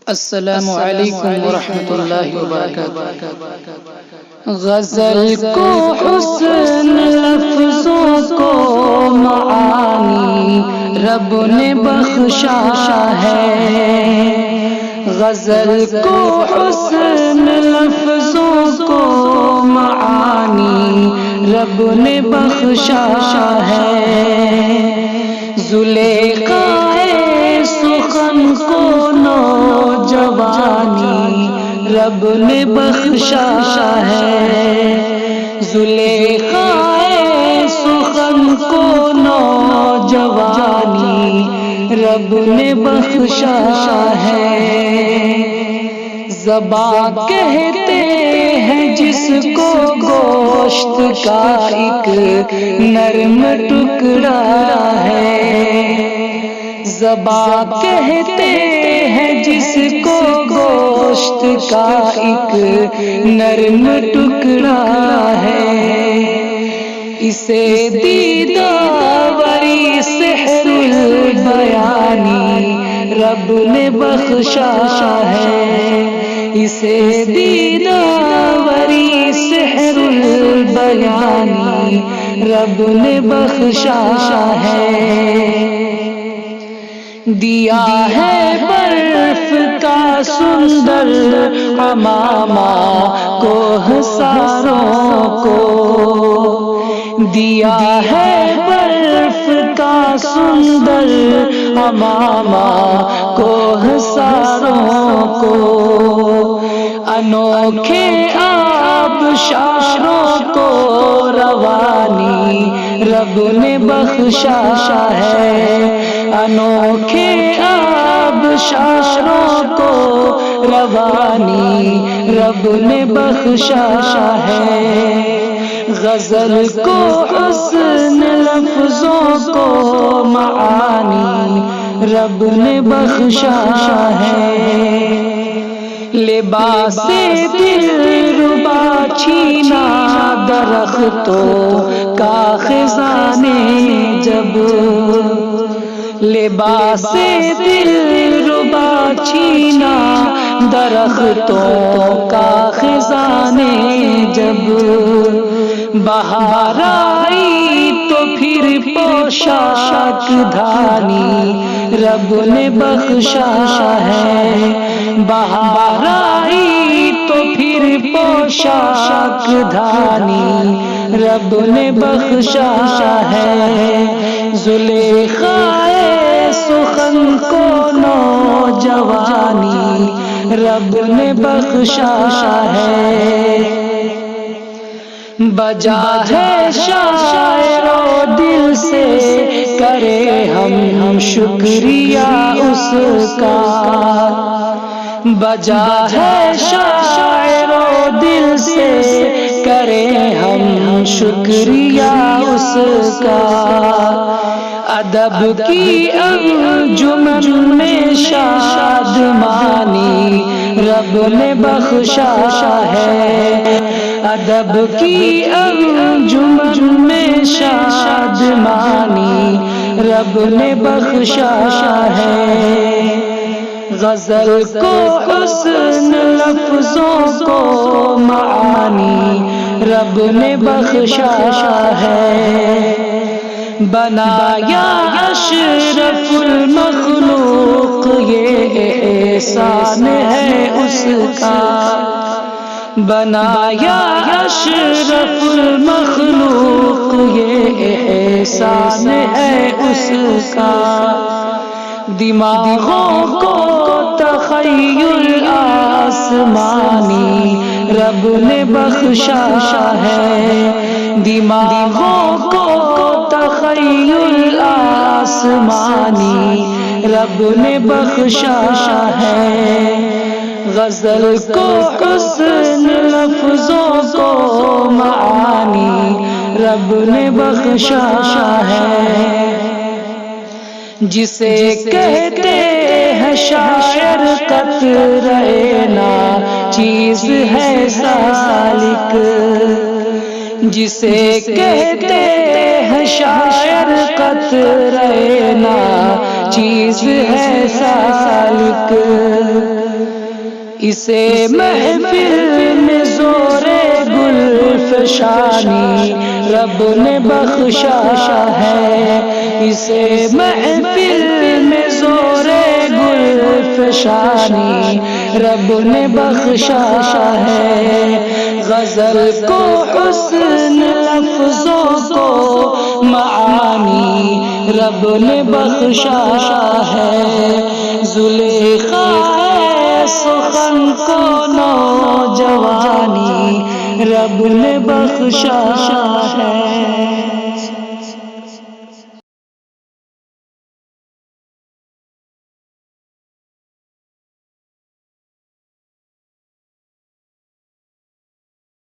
السلام علیکم ورحمۃ اللہ وبرکاتہ۔ غزل کو حسن لفظوں کو معانی رب نے بخشا ہے۔ غزل کو حسن لفظوں کو معانی رب نے بخشا ہے۔ زلیخا سخن کو نوجوانی رب نے بخشا ہے۔ زلیخا سخن کو نوجوانی رب نے بخشا ہے۔ زبان کہتے ہیں جس کو گوشت کا ایک نرم ٹکڑا ہے۔ زبان کہتے ہیں جس کو گوشت کا ایک نرم ٹکڑا ہے۔ اسے دیداوری سحر البیانی رب نے بخشا ہے۔ اسے دیداوری سحر البیانی رب نے بخشا ہے۔ دیا ہے برف کا سندر عمامہ کوہساروں کو۔ دیا ہے برف کا سندر عمامہ کوہساروں کو۔ انوکھے آبشاروں کو روانی رب نے بخشا ہے۔ انوکھے آبشاروں کو روانی رب نے بخشا ہے۔ غزل کو حسن لفظوں کو معانی رب نے بخشا ہے۔ لباس دلربا چھینا درختوں کا خزاں نے جب۔ لباس دلربا چھینا درختوں کا خزاں نے جب۔ بہار آئی تو پھر پوشاک دھانی رب نے بخشا ہے۔ بہار آئی تو پھر پوشاک دھانی رب نے بخشا ہے۔ زلیخا سخن کو نوجوانی رب نے بخشا ہے۔ بجا ہے شاعر و دل سے کرے ہم شکریہ اس کا۔ بجا ہے شاعر و دل سے کرے ہم شکریہ اس کا۔ ادب کی انجمن میں شادمانی رب نے بخشا ہے۔ ادب کی انجمن میں شادمانی رب نے بخشا ہے۔ غزل کو حسن لفظوں کو معانی رب نے بخشا ہے۔ بنایا اشرف المخلوق یہ احسان ہے اس کا۔ بنایا اشرف المخلوق یہ احسان ہے اس کا۔ دماغوں کو تخیل آسمانی رب نے بخشا ہے۔ دماغوں کو تخیل آسمانی رب نے بخشا ہے۔ غزل کو حسن لفظوں کو معانی رب نے بخشا ہے۔ جسے کہتے ہیں شاعر قطرے نا چیز ہے سالک۔ جسے کہتے ہیں شاعر قطرے نا چیز ہے سالک۔ اسے محفل میں زور گل فشانی رب نے بخشا ہے، اسے محفل میں زور گل فشانی رب نے بخشا ہے، غزل کو حسن لفظوں کو معانی رب نے بخشا ہے، زلیخا سخن کو نوجوانی رب نے بخشا